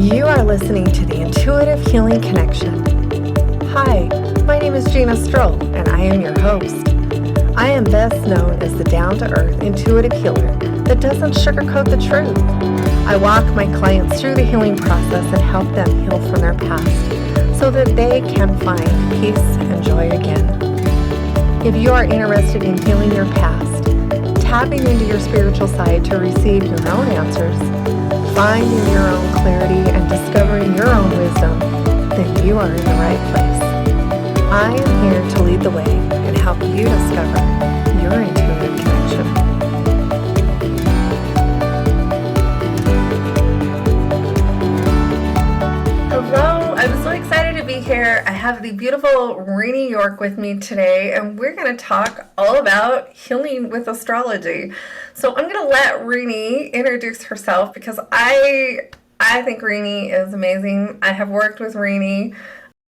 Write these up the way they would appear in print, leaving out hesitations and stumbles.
You are listening to the Intuitive Healing Connection. Hi, my name is Gina Stroll, and I am your host. I am best known as the down-to-earth intuitive healer that doesn't sugarcoat the truth. I walk my clients through the healing process and help them heal from their past so that they can find peace and joy again. If you are interested in healing your past, tapping into your spiritual side to receive your own answers, finding your own clarity, and discovering your own wisdom, then you are in the right place. I am here to lead the way and help you discover your intuitive connection. Hello, I'm so excited to be here. I have the beautiful Rini York with me today, and we're going to talk all about healing with astrology. So I'm going to let Rini introduce herself because I think Rini is amazing. I have worked with Rini.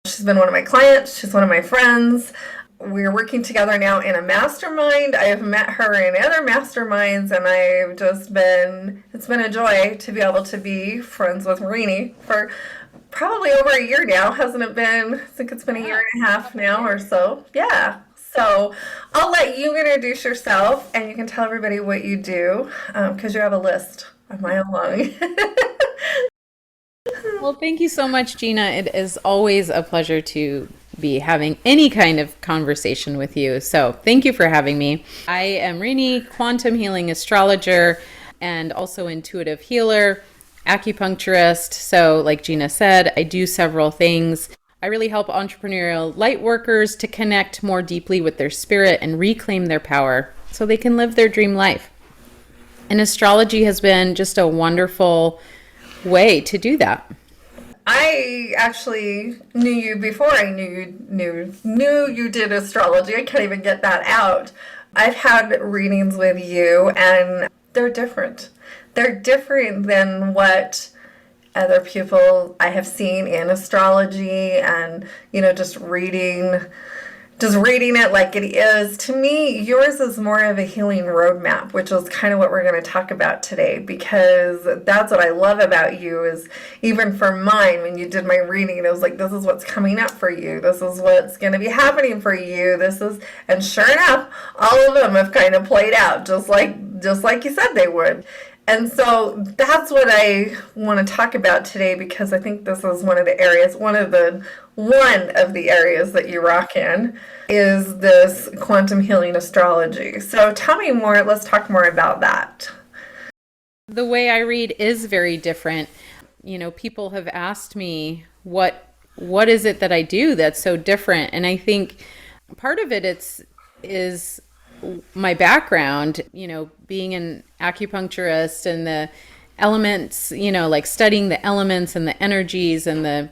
She's been one of my clients. She's one of my friends. We're working together now in a mastermind. I have met her in other masterminds, and it's been a joy to be able to be friends with Rini for probably over a year now, hasn't it been? I think it's been a year and a half now or so. Yeah. So I'll let you introduce yourself, and you can tell everybody what you do, because you have a list a mile long. Well, thank you so much, Gina. It is always a pleasure to be having any kind of conversation with you. So thank you for having me. I am Rini, quantum healing astrologer, and also intuitive healer, acupuncturist. So like Gina said, I do several things. I really help entrepreneurial light workers to connect more deeply with their spirit and reclaim their power so they can live their dream life. And astrology has been just a wonderful way to do that. I actually knew you before I knew you did astrology. I can't even get that out. I've had readings with you, and they're different. They're different than what other people I have seen in astrology, and just reading it like it is. To me, yours is more of a healing roadmap, which is kind of what we're going to talk about today, because that's what I love about you. Is even for mine, when you did my reading, it was like, this is what's coming up for you, this is what's going to be happening for you, and sure enough, all of them have kind of played out just like you said they would. And so that's what I want to talk about today, because I think this is one of the areas that you rock in is this quantum healing astrology. So tell me more, let's talk more about that. The way I read is very different. People have asked me what is it that I do that's so different? And I think part of it is my background, being an acupuncturist and the elements, like studying the elements and the energies and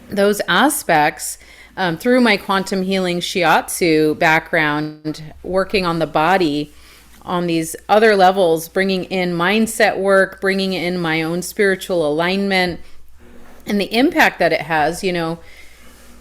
those aspects through my quantum healing shiatsu background, working on the body on these other levels, bringing in mindset work, bringing in my own spiritual alignment, and the impact that it has.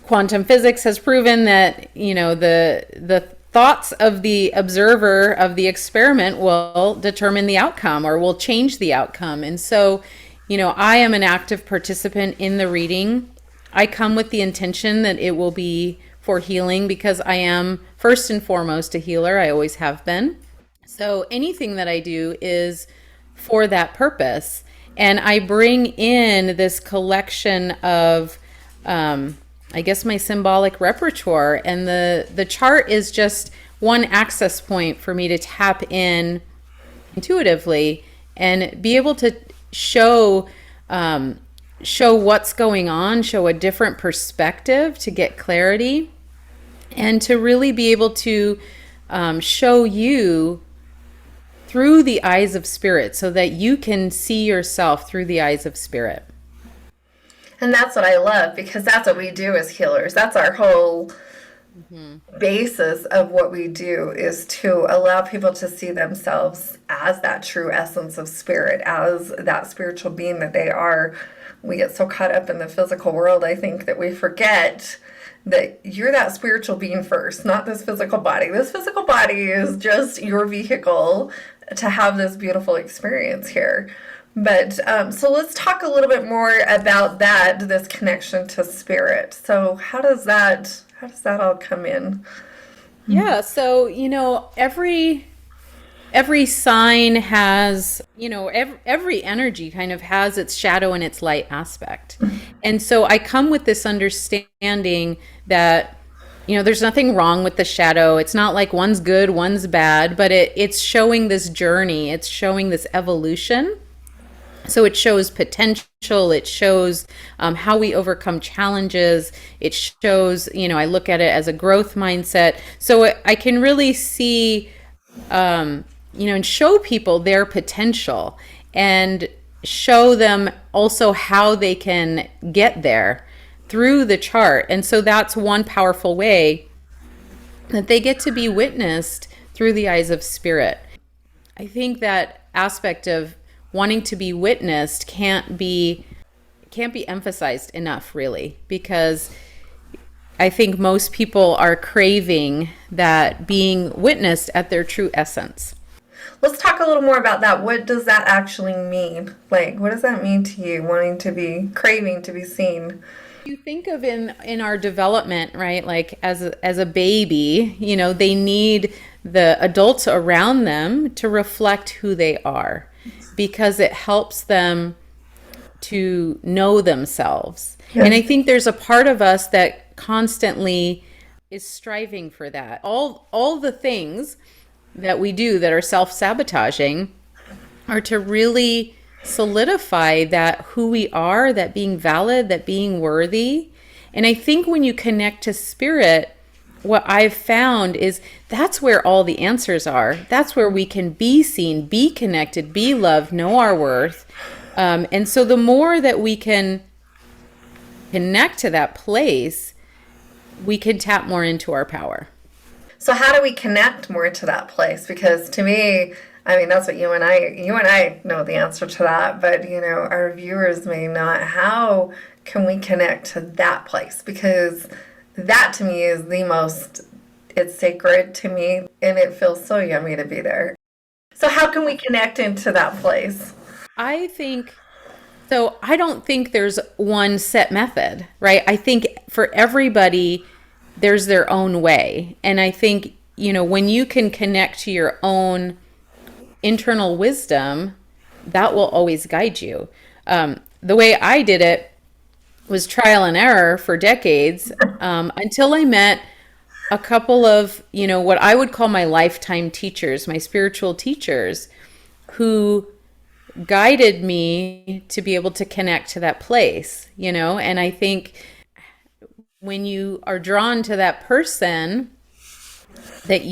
Quantum physics has proven that, the thoughts of the observer of the experiment will determine the outcome or will change the outcome. And so, I am an active participant in the reading. I come with the intention that it will be for healing, because I am first and foremost a healer. I always have been. So anything that I do is for that purpose. And I bring in this collection of I guess my symbolic repertoire, and the chart is just one access point for me to tap in intuitively and be able to show what's going on, show a different perspective to get clarity, and to really be able to show you through the eyes of spirit so that you can see yourself through the eyes of spirit. And that's what I love, because that's what we do as healers. That's our whole basis of what we do, is to allow people to see themselves as that true essence of spirit, as that spiritual being that they are. We get so caught up in the physical world, I think, that we forget that you're that spiritual being first, not this physical body. This physical body is just your vehicle to have this beautiful experience here. But so let's talk a little bit more about that, this connection to spirit. So how does that all come in? Yeah, so every sign has, every energy kind of has its shadow and its light aspect. And so I come with this understanding that, there's nothing wrong with the shadow. It's not like one's good, one's bad, but it's showing this journey, it's showing this evolution. So it shows potential, it shows how we overcome challenges, it shows, I look at it as a growth mindset. So I can really see and show people their potential and show them also how they can get there through the chart. And so that's one powerful way that they get to be witnessed through the eyes of spirit. I think that aspect of wanting to be witnessed can't be emphasized enough, really, because I think most people are craving that being witnessed at their true essence. Let's talk a little more about that. What does that actually mean? Like, what does that mean to you, wanting to be craving to be seen? You think of in our development, right? Like as a baby, they need the adults around them to reflect who they are because it helps them to know themselves. Yes. And I think there's a part of us that constantly is striving for that. All the things that we do that are self-sabotaging are to really solidify that who we are, that being valid, that being worthy. And I think when you connect to spirit, what I've found is that's where all the answers are. That's where we can be seen, be connected, be loved, know our worth. And so the more that we can connect to that place, we can tap more into our power. So how do we connect more to that place? Because to me, I mean, that's what you and I know the answer to that, but our viewers may not. How can we connect to that place? Because that to me is it's sacred to me, and it feels so yummy to be there. So how can we connect into that place? I think so. I don't think there's one set method, right? I think for everybody, there's their own way. And I think, when you can connect to your own internal wisdom, that will always guide you. The way I did it was trial and error for decades until I met a couple of, what I would call my lifetime teachers, my spiritual teachers, who guided me to be able to connect to that place, and I think when you are drawn to that person that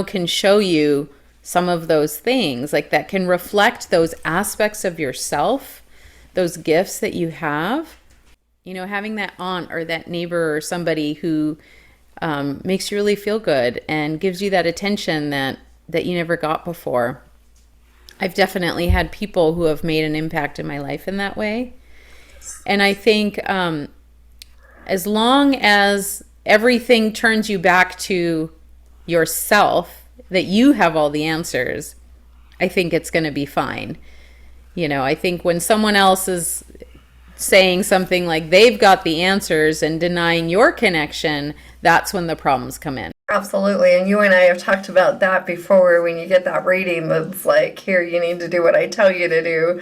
can show you some of those things, like that can reflect those aspects of yourself, those gifts that you have, having that aunt or that neighbor or somebody who makes you really feel good and gives you that attention that you never got before. I've definitely had people who have made an impact in my life in that way. And I think as long as everything turns you back to yourself, that you have all the answers, I think it's going to be fine. I think when someone else is saying something like they've got the answers and denying your connection, that's when the problems come in. Absolutely. And you and I have talked about that before. When you get that reading that's like, here, you need to do what I tell you to do.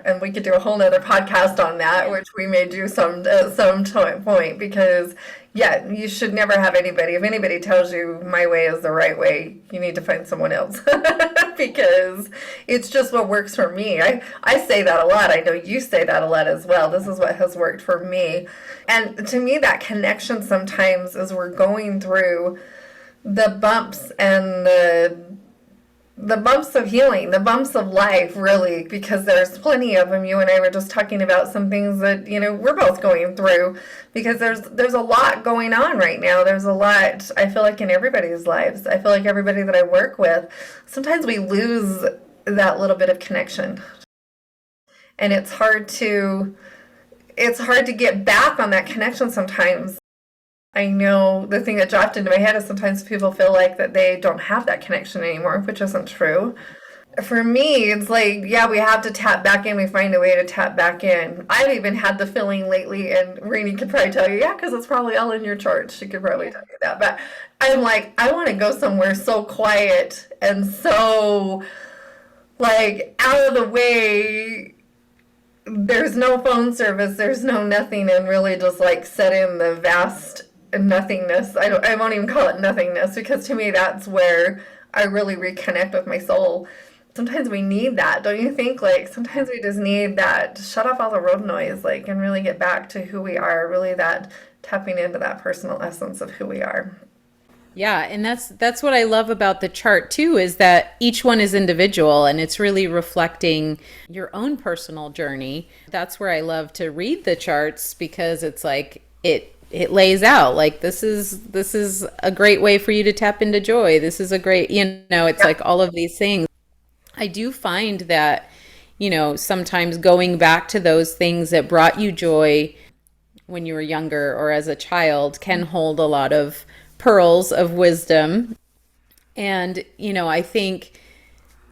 And we could do a whole nother podcast on that, which we may do at some point, because yeah, you should never have anybody. If anybody tells you my way is the right way, you need to find someone else because it's just what works for me. I say that a lot. I know you say that a lot as well. This is what has worked for me. And to me, that connection sometimes as we're going through the bumps and the bumps of healing, the bumps of life, really, because there's plenty of them. You and I were just talking about some things that, we're both going through, because there's a lot going on right now. There's a lot, I feel like, in everybody's lives. I feel like everybody that I work with, sometimes we lose that little bit of connection. And it's hard to get back on that connection sometimes. I know the thing that dropped into my head is sometimes people feel like that they don't have that connection anymore, which isn't true. For me, it's like, yeah, we have to tap back in. We find a way to tap back in. I've even had the feeling lately, and Rini could probably tell you, yeah, because it's probably all in your chart. She could probably tell you that. But I'm like, I want to go somewhere so quiet and so like out of the way. There's no phone service, there's no nothing, and really just like set in the vast nothingness. I won't even call it nothingness because to me that's where I really reconnect with my soul. Sometimes we need that, don't you think? Like sometimes we just need that to shut off all the road noise, like, and really get back to who we are, really that tapping into that personal essence of who we are. Yeah, and that's what I love about the chart too, is that each one is individual and it's really reflecting your own personal journey. That's where I love to read the charts because it's like it lays out like this is a great way for you to tap into joy. This is a great, it's Yeah. like all of these things. I do find that, sometimes going back to those things that brought you joy when you were younger or as a child can hold a lot of pearls of wisdom. And, I think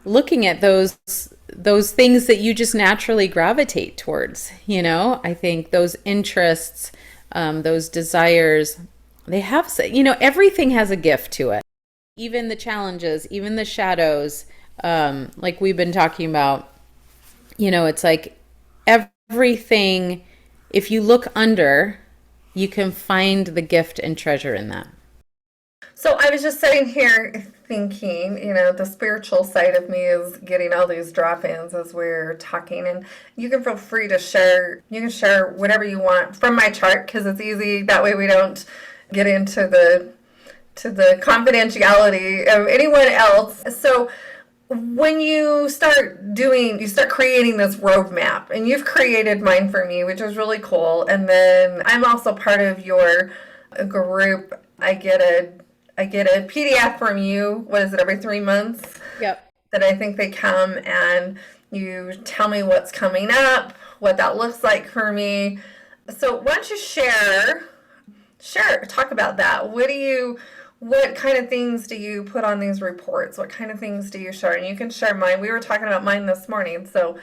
looking at those things that you just naturally gravitate towards, I think those interests, those desires, they have, everything has a gift to it. Even the challenges, even the shadows, like we've been talking about, it's like everything, if you look under, you can find the gift and treasure in that. So I was just sitting here thinking, the spiritual side of me is getting all these drop-ins as we're talking, and you can feel free to share. You can share whatever you want from my chart because it's easy. That way we don't get into the confidentiality of anyone else. So when you start creating this roadmap, and you've created mine for me, which is really cool. And then I'm also part of your group. I get a PDF from you. What is it, every 3 months? Yep. That I think they come and you tell me what's coming up, what that looks like for me. So why don't you talk about that. What kind of things do you put on these reports? What kind of things do you share? And you can share mine. We were talking about mine this morning. So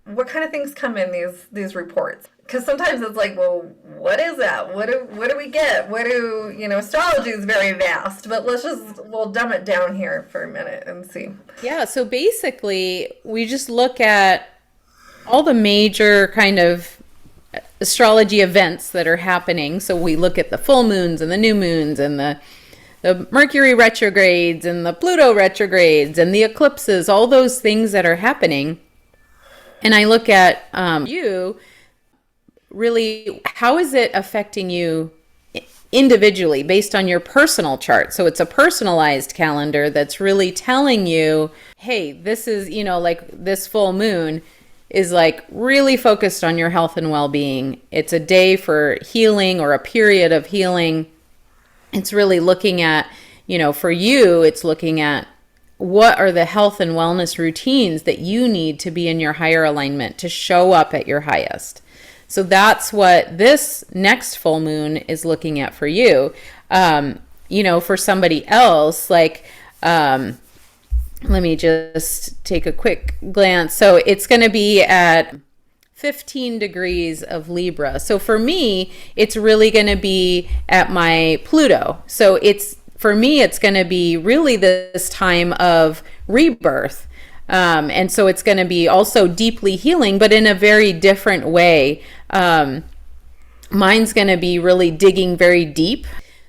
what kind of things come in these reports? Because sometimes it's like, well, what is that? What do we get? Astrology is very vast, but we'll dumb it down here for a minute and see. Yeah, so basically, we just look at all the major kind of astrology events that are happening. So we look at the full moons and the new moons and the Mercury retrogrades and the Pluto retrogrades and the eclipses, all those things that are happening. And I look at you, really, how is it affecting you individually based on your personal chart? So it's a personalized calendar that's really telling you, hey, this is, like this full moon is like really focused on your health and well-being. It's a day for healing or a period of healing. It's really looking at, for you, it's looking at what are the health and wellness routines that you need to be in your higher alignment to show up at your highest. So that's what this next full moon is looking at for you. For somebody else, like, let me just take a quick glance. So it's going to be at 15 degrees of Libra. So for me, it's really going to be at my Pluto. So for me, it's going to be really this time of rebirth. And so it's going to be also deeply healing, but in a very different way. Mine's going to be really digging very deep.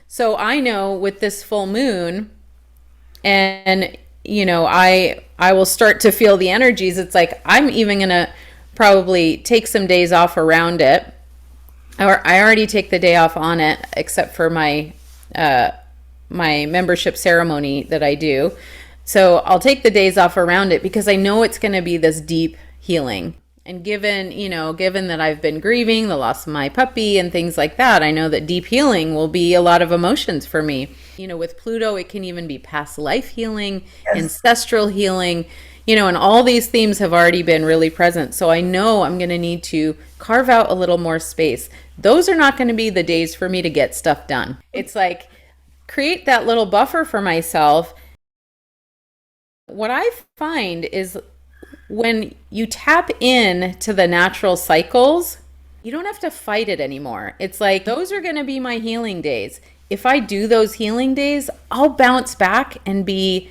So I know with this full moon, and I will start to feel the energies. It's like I'm even going to probably take some days off around it. Or I already take the day off on it, except for my membership ceremony that I do. So I'll take the days off around it because I know it's going to be this deep healing. And given that I've been grieving the loss of my puppy and things like that, I know that deep healing will be a lot of emotions for me. With Pluto, it can even be past life healing, Yes. ancestral healing, and all these themes have already been really present. So I know I'm going to need to carve out a little more space. Those are not going to be the days for me to get stuff done. It's like create that little buffer for myself. What I find is when you tap in to the natural cycles, you don't have to fight it anymore. It's like, those are going to be my healing days. If I do those healing days, I'll bounce back and be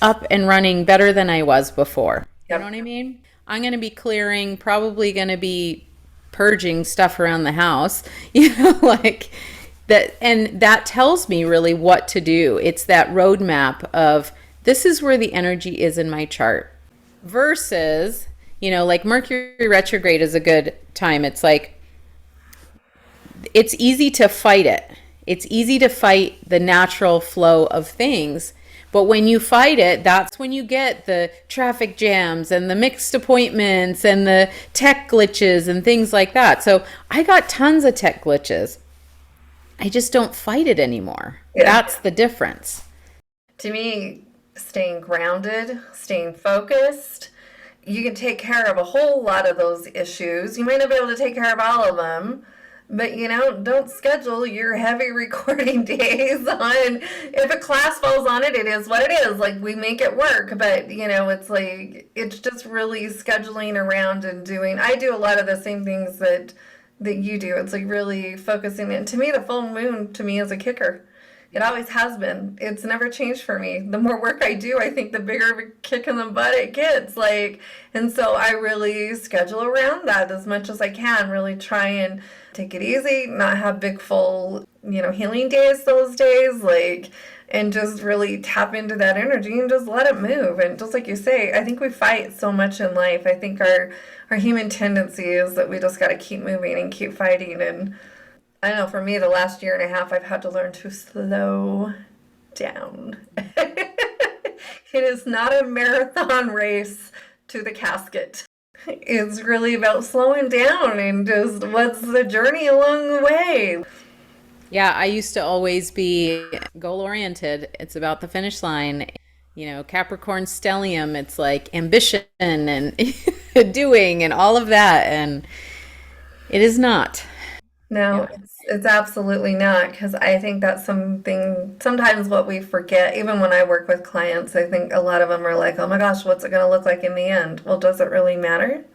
up and running better than I was before. You know Yep. what I mean? I'm going to be clearing, probably going to be purging stuff around the house, like that. And that tells me really what to do. It's that roadmap of this is where the energy is in my chart versus, like Mercury retrograde is a good time. It's like, it's easy to fight it. It's easy to fight the natural flow of things. But when you fight it, that's when you get the traffic jams and the mixed appointments and the tech glitches and things like that. So I got tons of tech glitches. I just don't fight it anymore. Yeah. That's the difference. To me, staying grounded, staying focused, you can take care of a whole lot of those issues. You might not be able to take care of all of them, but don't schedule your heavy recording days on, if a class falls on it, it is what it is. Like, we make it work, but it's like, it's just really scheduling around and doing. I do a lot of the same things that you do. It's like really focusing. And to me, the full moon to me is a kicker. It always has been. It's never changed for me. The more work I do, I think the bigger of a kick in the butt it gets. And so I really schedule around that as much as I can. Really try and take it easy, not have big full, healing days those days, and just really tap into that energy and just let it move. And just like you say, I think we fight so much in life. I think our human tendency is that we just got to keep moving and keep fighting. And I know for me, the last year and a half, I've had to learn to slow down. It is not a marathon race to the casket. It's really about slowing down and just what's the journey along the way. Yeah, I used to always be goal oriented. It's about the finish line. Capricorn stellium, it's like ambition and doing and all of that. And it is not. No, Yeah. it's absolutely not, because I think that's something sometimes what we forget. Even when I work with clients, I think a lot of them are like, "Oh my gosh, what's it going to look like in the end?" Well, does it really matter?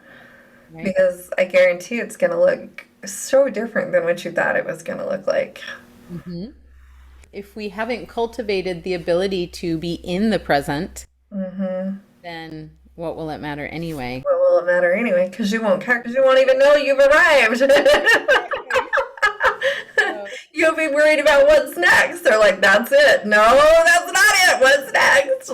Right. Because I guarantee it's going to look so different than what you thought it was going to look like. If we haven't cultivated the ability to be in the present, Hmm. then what will it matter anyway? What will it matter anyway? Because you won't care, because you won't even know you've arrived. So, You'll be worried about what's next. They're like, that's it. No, that's not it. What's next?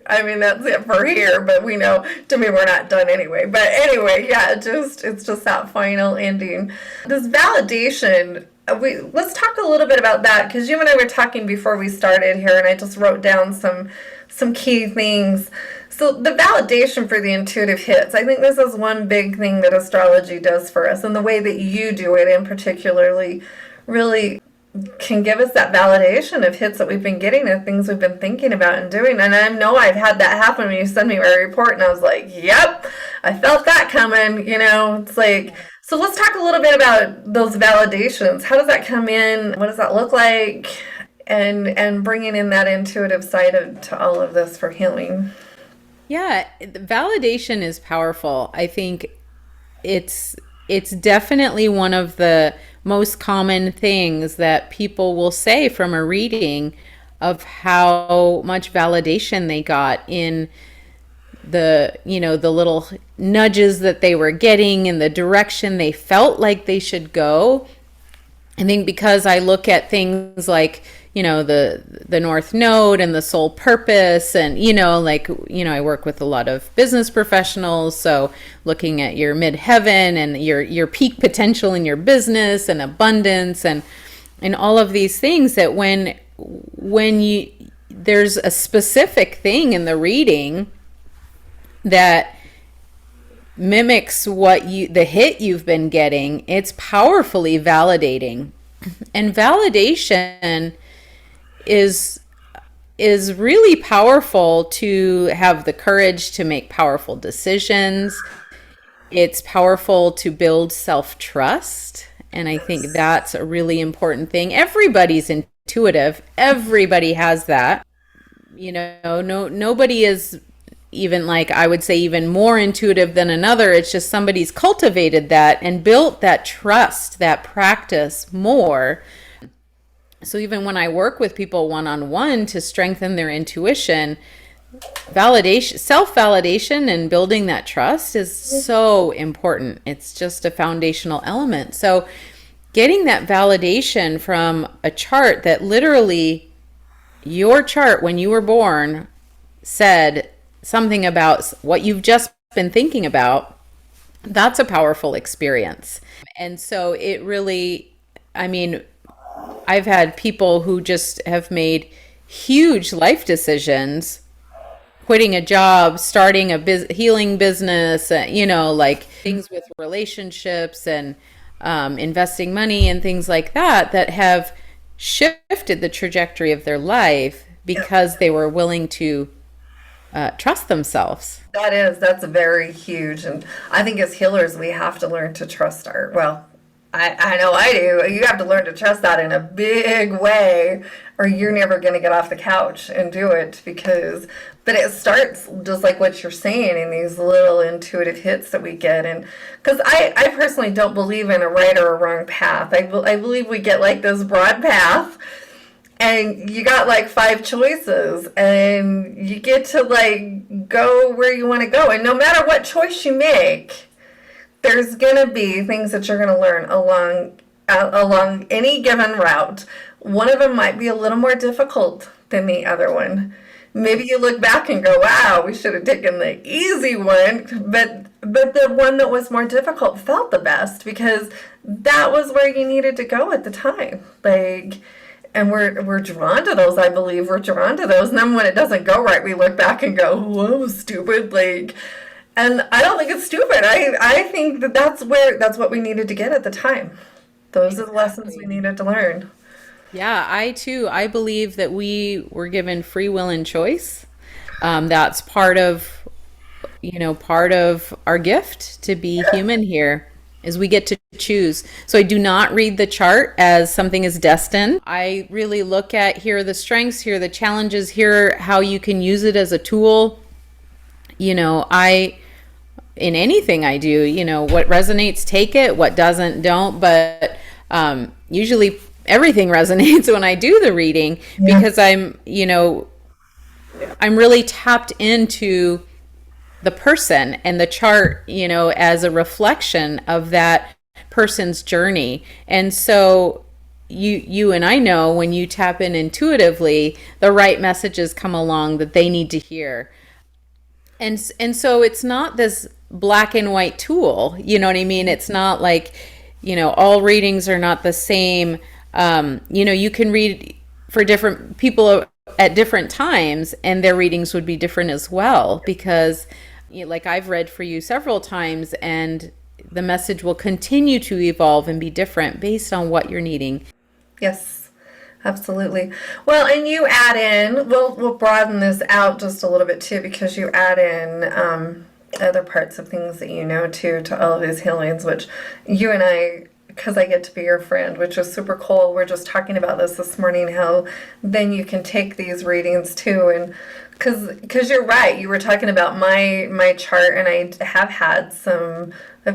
I mean, that's it for here, but we know, to me, we're not done anyway. But anyway, yeah, it's just that final ending. This validation, let's talk a little bit about that, because you and I were talking before we started here, and I just wrote down some key things. So the validation for the intuitive hits, I think this is one big thing that astrology does for us, and the way that you do it in particularly really can give us that validation of hits that we've been getting and things we've been thinking about and doing. And I know I've had that happen when you send me my report, and I was like, yep, I felt that coming. It's like, so let's talk a little bit about those validations. How does that come in? What does that look like? And bringing in that intuitive side to all of this for healing. yeah, validation is powerful. I think it's definitely one of the most common things that people will say from a reading of how much validation they got in the little nudges that they were getting in the direction they felt like they should go. I think because I look at things like, the North Node and the soul purpose, and, I work with a lot of business professionals. So looking at your midheaven and your peak potential in your business and abundance and all of these things, that when there's a specific thing in the reading that mimics the hit you've been getting, it's powerfully validating. And validation is really powerful to have the courage to make powerful decisions. It's powerful to build self-trust. And I think that's a really important thing. Everybody's intuitive. Everybody has that. Nobody is even, like, I would say, even more intuitive than another. It's just somebody's cultivated that and built that trust, that practice more. So even when I work with people one-on-one to strengthen their intuition, validation, self-validation and building that trust is so important. It's just a foundational element. So getting that validation from a chart that literally, your chart when you were born said something about what you've just been thinking about, that's a powerful experience. And so it really, I mean, I've had people who just have made huge life decisions, quitting a job, starting a healing business, like things with relationships and investing money and things like that, that have shifted the trajectory of their life because they were willing to trust themselves. That's very huge. And I think as healers, we have to learn to trust well, I know I do. You have to learn to trust that in a big way, or you're never going to get off the couch and do it but it starts just like what you're saying in these little intuitive hits that we get. And because I personally don't believe in a right or a wrong path. I believe we get like this broad path, and you got like 5 choices, and you get to like go where you want to go. And no matter what choice you make, there's going to be things that you're going to learn along any given route. One of them might be a little more difficult than the other one. Maybe you look back and go, wow, we should have taken the easy one, but the one that was more difficult felt the best because that was where you needed to go at the time. Like, and we're drawn to those, I believe. We're drawn to those. And then when it doesn't go right, we look back and go, whoa, stupid. Like, and I don't think it's stupid. I think that's what we needed to get at the time. Those are the lessons we needed to learn. Yeah, I believe that we were given free will and choice. That's part of our gift to be human here, is we get to choose. So I do not read the chart as something is destined. I really look at, here are the strengths, here are the challenges, here how you can use it as a tool. In anything I do, what resonates, take it, what doesn't, don't. But usually everything resonates when I do the reading, because I'm really tapped into the person and the chart, as a reflection of that person's journey. And so you and I know, when you tap in intuitively, the right messages come along that they need to hear. And so it's not this black and white tool, you know what I mean? It's not like, all readings are not the same. You can read for different people at different times, and their readings would be different as well, because like I've read for you several times, and the message will continue to evolve and be different based on what you're needing. Yes, absolutely. Well, and you add in, we'll broaden this out just a little bit too, because you add in other parts of things that too, to all of these healings, which you and I, because I get to be your friend, which is super cool. We're just talking about this morning, how then you can take these readings too. And because you're right, you were talking about my chart, and I've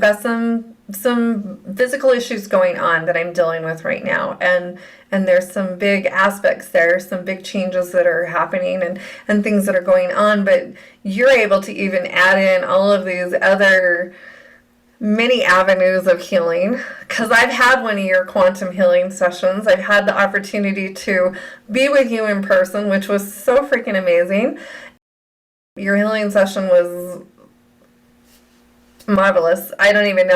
got some physical issues going on that I'm dealing with right now, and there's some big aspects there, some big changes that are happening, and things that are going on. But you're able to even add in all of these other many avenues of healing, because I've had one of your quantum healing sessions. I've had the opportunity to be with you in person, which was so freaking amazing. Your healing session was marvelous. I don't even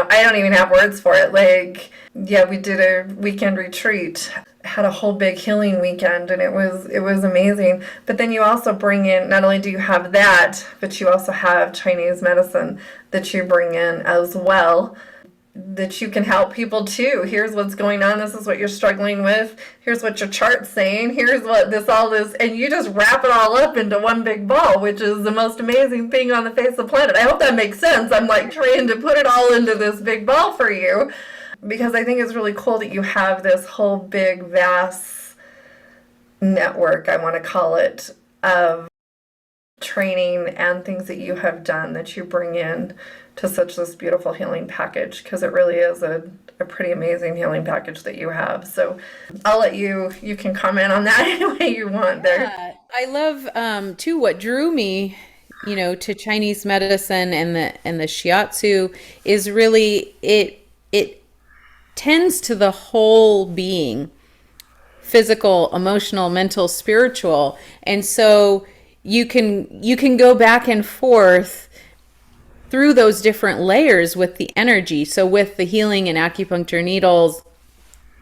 have words for it. Like, yeah, we did a weekend retreat, had a whole big healing weekend, and it was amazing. But then you also bring in, not only do you have that, but you also have Chinese medicine that you bring in as well, that you can help people too. Here's what's going on. This is what you're struggling with. Here's what your chart's saying. Here's what all this, and you just wrap it all up into one big ball, which is the most amazing thing on the face of the planet. I hope that makes sense. I'm like trying to put it all into this big ball for you, because I think it's really cool that you have this whole big, vast network, I want to call it, of training and things that you have done that you bring in to such this beautiful healing package, because it really is a pretty amazing healing package that you have. So I'll let you can comment on that any way you want there. Yeah, I love too what drew me, to Chinese medicine and the shiatsu is really it tends to the whole being, physical, emotional, mental, spiritual. And so you can go back and forth through those different layers with the energy. So with the healing and acupuncture needles,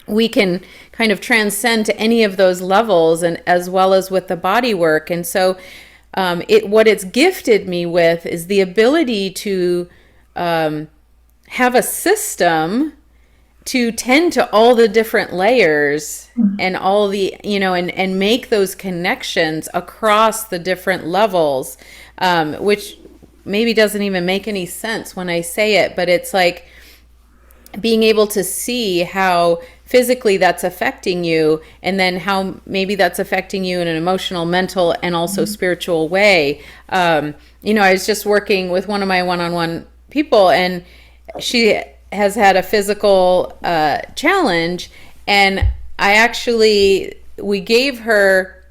we can kind of transcend to any of those levels, and as well as with the body work. And so what it's gifted me with is the ability to have a system to tend to all the different layers and all the, and make those connections across the different levels, which maybe doesn't even make any sense when I say it, but it's like being able to see how physically that's affecting you, and then how maybe that's affecting you in an emotional, mental, and also spiritual way. I was just working with one of my one-on-one people, and she has had a physical challenge, and we gave her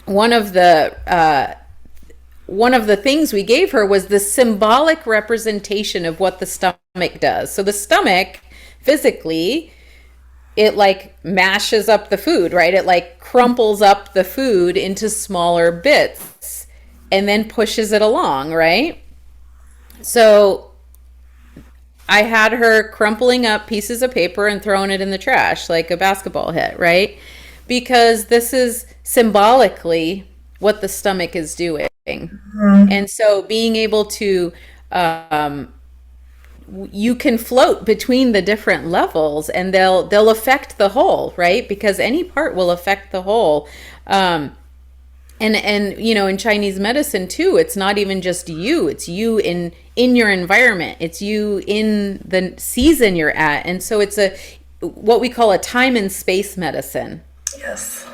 one of the things we gave her was the symbolic representation of what the stomach does. So the stomach physically, it like mashes up the food, right? It like crumples up the food into smaller bits and then pushes it along, right? So I had her crumpling up pieces of paper and throwing it in the trash like a basketball hit, right? Because this is symbolically what the stomach is doing. And so being able to, you can float between the different levels, and they'll affect the whole, right? Because any part will affect the whole. And in Chinese medicine too, it's not even just you, it's you in your environment, it's you in the season you're at. And so it's what we call a time and space medicine. Yes.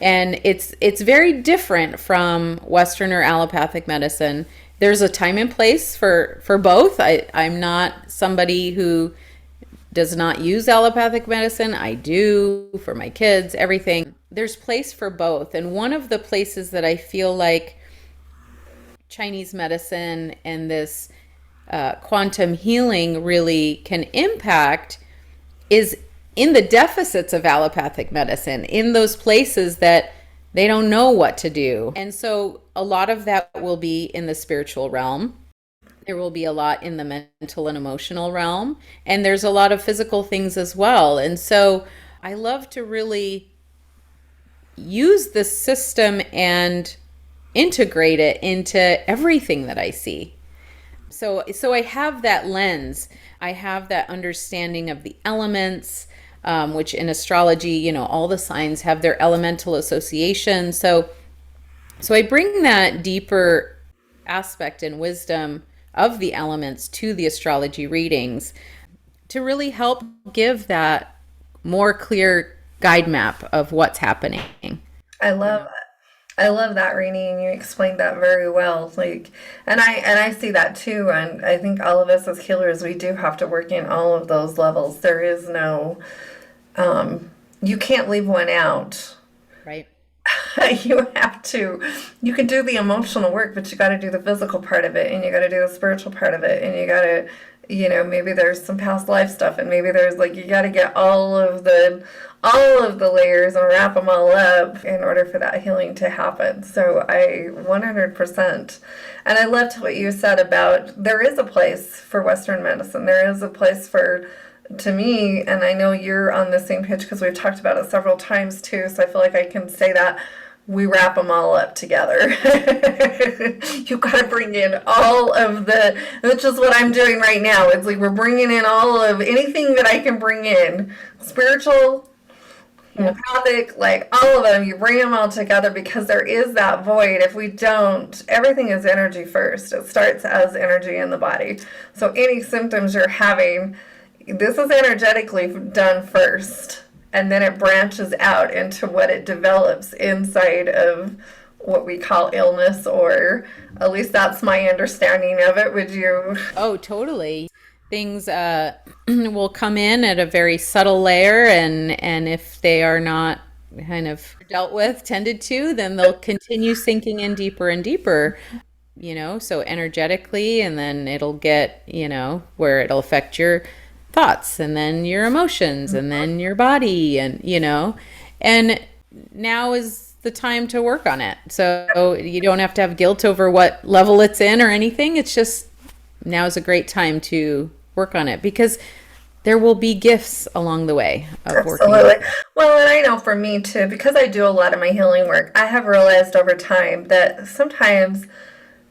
And it's very different from Western or allopathic medicine. There's a time and place for both. I'm not somebody who does not use allopathic medicine. I do for my kids, everything. There's place for both. And one of the places that I feel like Chinese medicine and this quantum healing really can impact is in the deficits of allopathic medicine, in those places that they don't know what to do. And so a lot of that will be in the spiritual realm. There will be a lot in the mental and emotional realm. And there's a lot of physical things as well. And so I love to really use this system and integrate it into everything that I see. So I have that lens. I have that understanding of the elements, which in astrology, all the signs have their elemental association. So I bring that deeper aspect and wisdom of the elements to the astrology readings to really help give that more clear guide map of what's happening. I love that, Rini, and you explained that very well. And I see that too. And I think all of us as healers, we do have to work in all of those levels. There is no, you can't leave one out. Right. You have to. You can do the emotional work, but you got to do the physical part of it, and you got to do the spiritual part of it, and you got to, maybe there's some past life stuff, and maybe there's you got to get all of the layers and wrap them all up in order for that healing to happen. So I 100%. And I loved what you said about there is a place for Western medicine. There is a place to me, and I know you're on the same page because we've talked about it several times too, so I feel like I can say that we wrap them all up together. You got to bring in all of which is what I'm doing right now. It's like we're bringing in all of anything that I can bring in, spiritual, empathic, all of them, you bring them all together because there is that void. If we don't, everything is energy first. It starts as energy in the body. So any symptoms you're having, this is energetically done first, and then it branches out into what it develops inside of what we call illness, or at least that's my understanding of it. Would you? Oh, totally. Things will come in at a very subtle layer, and if they are not kind of dealt with, tended to, then they'll continue sinking in deeper and deeper, so energetically, and then it'll get, where it'll affect your thoughts and then your emotions and then your body, and now is the time to work on it. So you don't have to have guilt over what level it's in or anything. It's just now is a great time to work on it, because there will be gifts along the way of working on it. Absolutely. Well, and I know for me too, because I do a lot of my healing work, I have realized over time that sometimes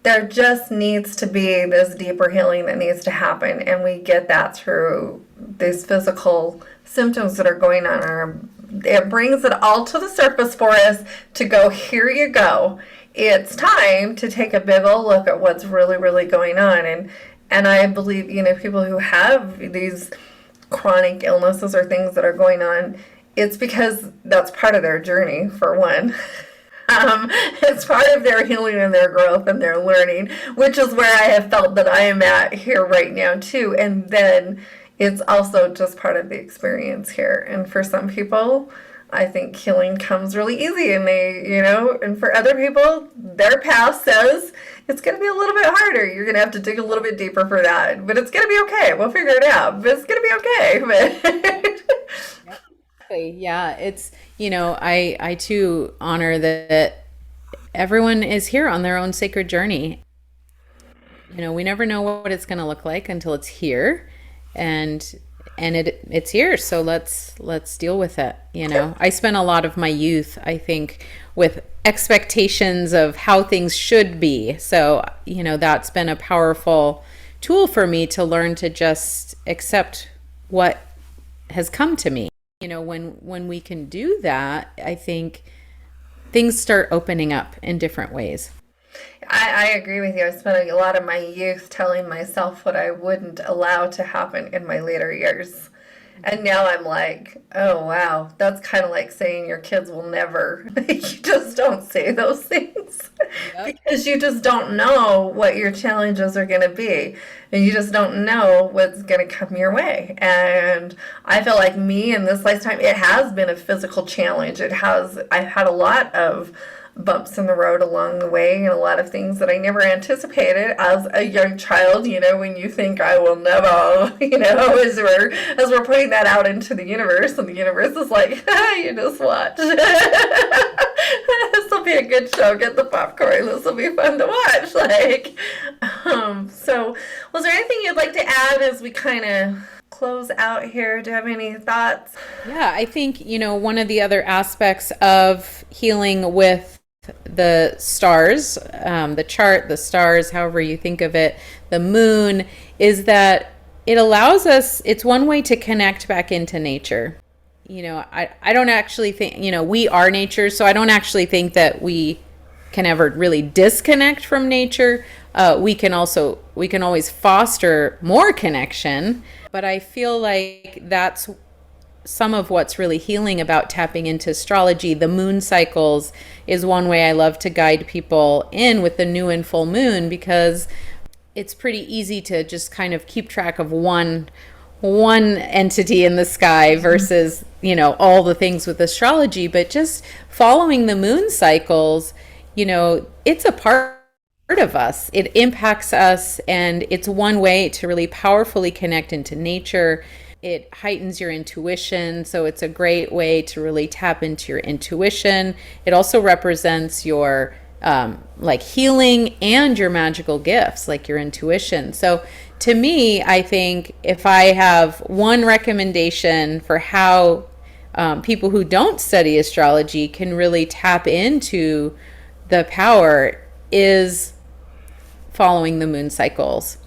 there just needs to be this deeper healing that needs to happen. And we get that through these physical symptoms that are going on. It brings it all to the surface for us to go, here you go. It's time to take a big old look at what's really, really going on. And I believe, people who have these chronic illnesses or things that are going on, it's because that's part of their journey, for one. It's part of their healing and their growth and their learning, which is where I have felt that I am at here right now too. And then it's also just part of the experience here. And for some people, I think healing comes really easy, and and for other people, their path says it's going to be a little bit harder. You're going to have to dig a little bit deeper for that, but it's going to be okay. We'll figure it out, but it's going to be okay. Yeah, it's, I too honor that everyone is here on their own sacred journey. We never know what it's going to look like until it's here, and it's here. So let's deal with it. I spent a lot of my youth, I think, with expectations of how things should be. So, that's been a powerful tool for me to learn to just accept what has come to me. When we can do that, I think things start opening up in different ways. I agree with you. I spent a lot of my youth telling myself what I wouldn't allow to happen in my later years. And now I'm like, oh, wow, that's kind of like saying your kids will never. You just don't say those things because you just don't know what your challenges are going to be. And you just don't know what's going to come your way. And I feel like me in this lifetime, it has been a physical challenge. I've had a lot of bumps in the road along the way, and a lot of things that I never anticipated as a young child, when you think I will never, as we're putting that out into the universe, and the universe is like, you just watch. This will be a good show. Get the popcorn. This will be fun to watch. So was there anything you'd like to add as we kind of close out here? Do you have any thoughts? Yeah, I think, one of the other aspects of healing with the stars, the chart, the stars, however you think of it, the moon, is that it allows us, it's one way to connect back into nature. I don't actually think, we are nature, so I don't actually think that we can ever really disconnect from nature. We can always foster more connection, but I feel like that's some of what's really healing about tapping into astrology. The moon cycles is one way I love to guide people in with the new and full moon, because it's pretty easy to just kind of keep track of one entity in the sky versus, all the things with astrology. But just following the moon cycles, it's a part of us. It impacts us, and it's one way to really powerfully connect into nature. It heightens your intuition, so it's a great way to really tap into your intuition. It also represents your healing and your magical gifts, like your intuition. So to me, I think if I have one recommendation for how people who don't study astrology can really tap into the power, is following the moon cycles.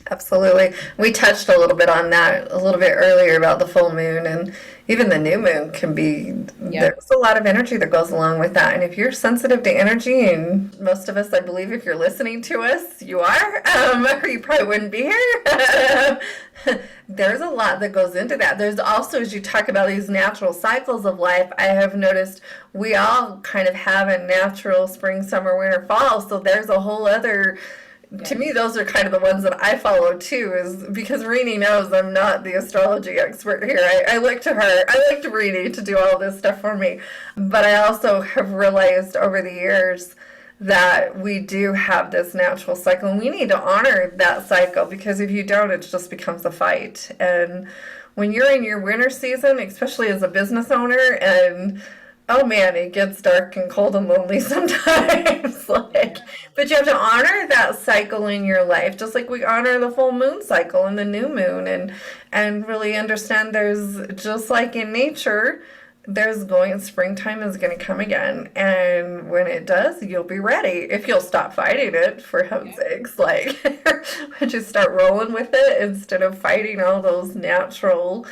Absolutely. We touched a little bit on that a little bit earlier about the full moon, and even the new moon can be, Yep. there's a lot of energy that goes along with that. And if you're sensitive to energy, and most of us, I believe, if you're listening to us, you are, or you probably wouldn't be here. There's a lot that goes into that. There's also, as you talk about these natural cycles of life, I have noticed we all kind of have a natural spring, summer, winter, fall. So there's a whole other, to me, those are kind of the ones that I follow too, is because Rini knows I'm not the astrology expert here. I look to her, I look to Rini to do all this stuff for me. But I also have realized over the years that we do have this natural cycle, and we need to honor that cycle, because if you don't, it just becomes a fight. And when you're in your winter season, especially as a business owner, and oh man, it gets dark and cold and lonely sometimes. Like, but you have to honor that cycle in your life, just like we honor the full moon cycle and the new moon, and really understand there's, just like in nature, there's going, springtime is going to come again, and when it does, you'll be ready if you'll stop fighting it, for heaven's sakes. Like, just start rolling with it instead of fighting all those natural,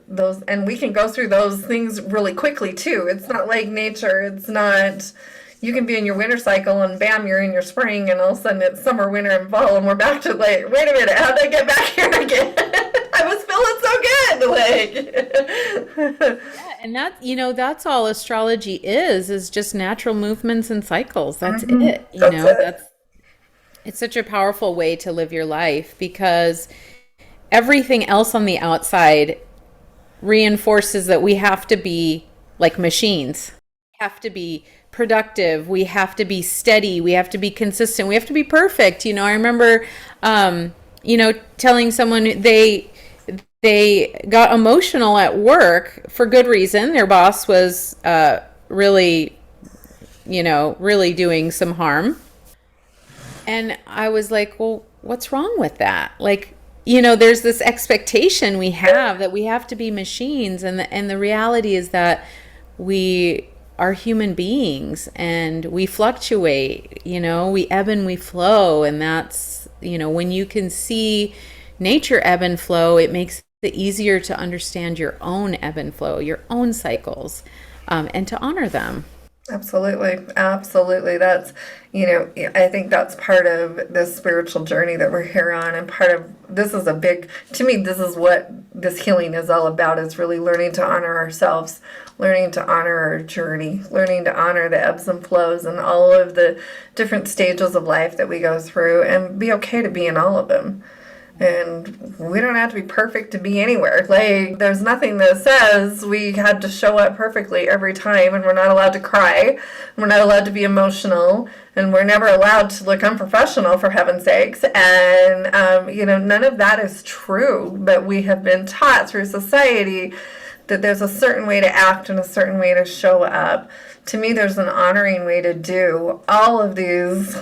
those, and we can go through those things really quickly too. It's not like nature. It's not, you can be in your winter cycle and bam, you're in your spring, and all of a sudden it's summer, winter, and fall, and we're back to like, wait a minute, how did I get back here again? I was feeling so good. Like, Yeah, and that, that's all astrology is just natural movements and cycles. That's it. that's it. That's it's such a powerful way to live your life, because everything else on the outside reinforces that we have to be like machines. We have to be productive. We have to be steady. We have to be consistent. We have to be perfect. I remember, telling someone they got emotional at work for good reason. Their boss was really, really doing some harm. And I was like, well, what's wrong with that? Like, there's this expectation we have that we have to be machines. And the reality is that we are human beings, and we fluctuate, we ebb and we flow. And that's, when you can see nature ebb and flow, it makes it easier to understand your own ebb and flow, your own cycles, and to honor them. Absolutely. Absolutely. That's, I think that's part of this spiritual journey that we're here on. And part of this is a big, to me, this is what this healing is all about, is really learning to honor ourselves, learning to honor our journey, learning to honor the ebbs and flows and all of the different stages of life that we go through, and be okay to be in all of them. And we don't have to be perfect to be anywhere. Like, there's nothing that says we had to show up perfectly every time, and we're not allowed to cry, and we're not allowed to be emotional, and we're never allowed to look unprofessional, for heaven's sakes. And, none of that is true. But we have been taught through society that there's a certain way to act and a certain way to show up. To me, there's an honoring way to do all of these.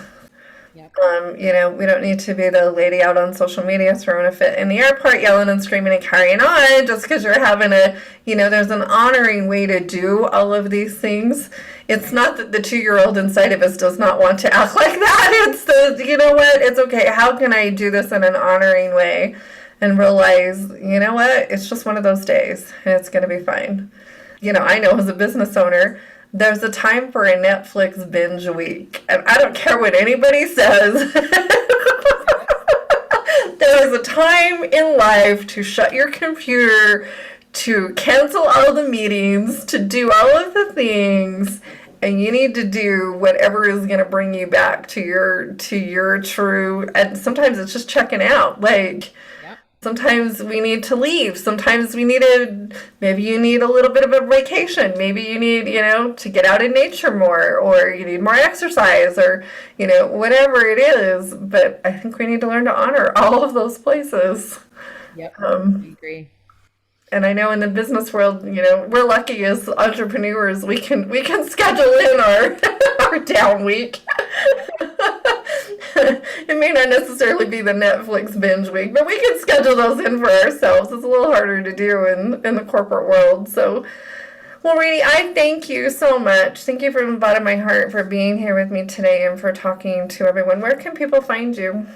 We don't need to be the lady out on social media throwing a fit in the airport, yelling and screaming and carrying on just because you're having there's an honoring way to do all of these things. It's not that the 2-year-old inside of us does not want to act like that. It's what? It's okay. How can I do this in an honoring way and realize, what? It's just one of those days, and it's going to be fine. I know as a business owner, there's a time for a Netflix binge week, and I don't care what anybody says. There is a time in life to shut your computer, to cancel all the meetings, to do all of the things, and you need to do whatever is going to bring you back to your true. And sometimes it's just checking out, like. Sometimes we need to leave. Sometimes maybe you need a little bit of a vacation. Maybe you need, to get out in nature more, or you need more exercise, or, whatever it is. But I think we need to learn to honor all of those places. Yep, I agree. And I know in the business world, we're lucky as entrepreneurs. We can schedule in our our down week. It may not necessarily be the Netflix binge week, but we can schedule those in for ourselves. It's a little harder to do in the corporate world. So, well, Rini, I thank you so much. Thank you from the bottom of my heart for being here with me today and for talking to everyone. Where can people find you?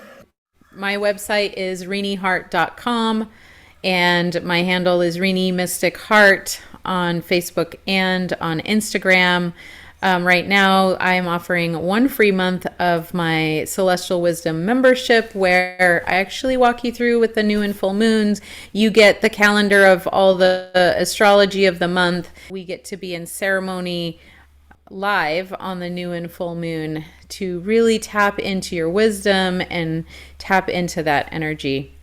My website is rinihart.com. And my handle is Rini Mystic Heart on Facebook and on Instagram. Right now, I'm offering 1 free month of my Celestial Wisdom membership, where I actually walk you through with the new and full moons. You get the calendar of all the astrology of the month. We get to be in ceremony live on the new and full moon to really tap into your wisdom and tap into that energy.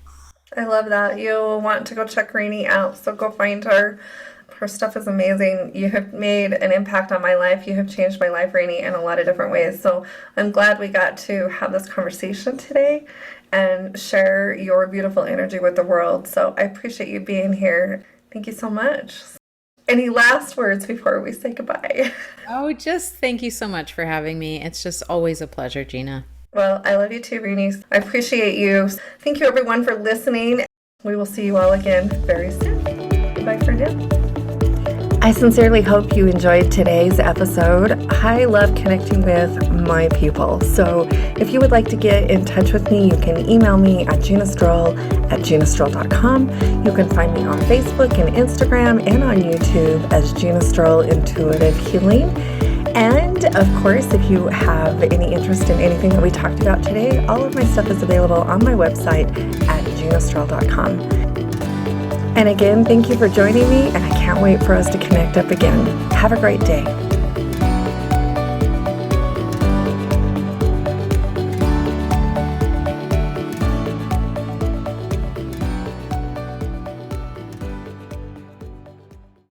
I love that. You'll want to go check Rini out, so go find her. Her stuff is amazing. You have made an impact on my life. You have changed my life, Rini, in a lot of different ways. So I'm glad we got to have this conversation today and share your beautiful energy with the world. So I appreciate you being here. Thank you so much. Any last words before we say goodbye? Oh, just thank you so much for having me. It's just always a pleasure, Gina. Well, I love you too, Rini. I appreciate you. Thank you, everyone, for listening. We will see you all again very soon. Bye for now. I sincerely hope you enjoyed today's episode. I love connecting with my people. So if you would like to get in touch with me, you can email me at ginastroll@ginastroll.com. You can find me on Facebook and Instagram and on YouTube as Gina Stroll Intuitive Healing. And of course, if you have any interest in anything that we talked about today, all of my stuff is available on my website at ginastroll.com. And again, thank you for joining me, and I can't wait for us to connect up again. Have a great day.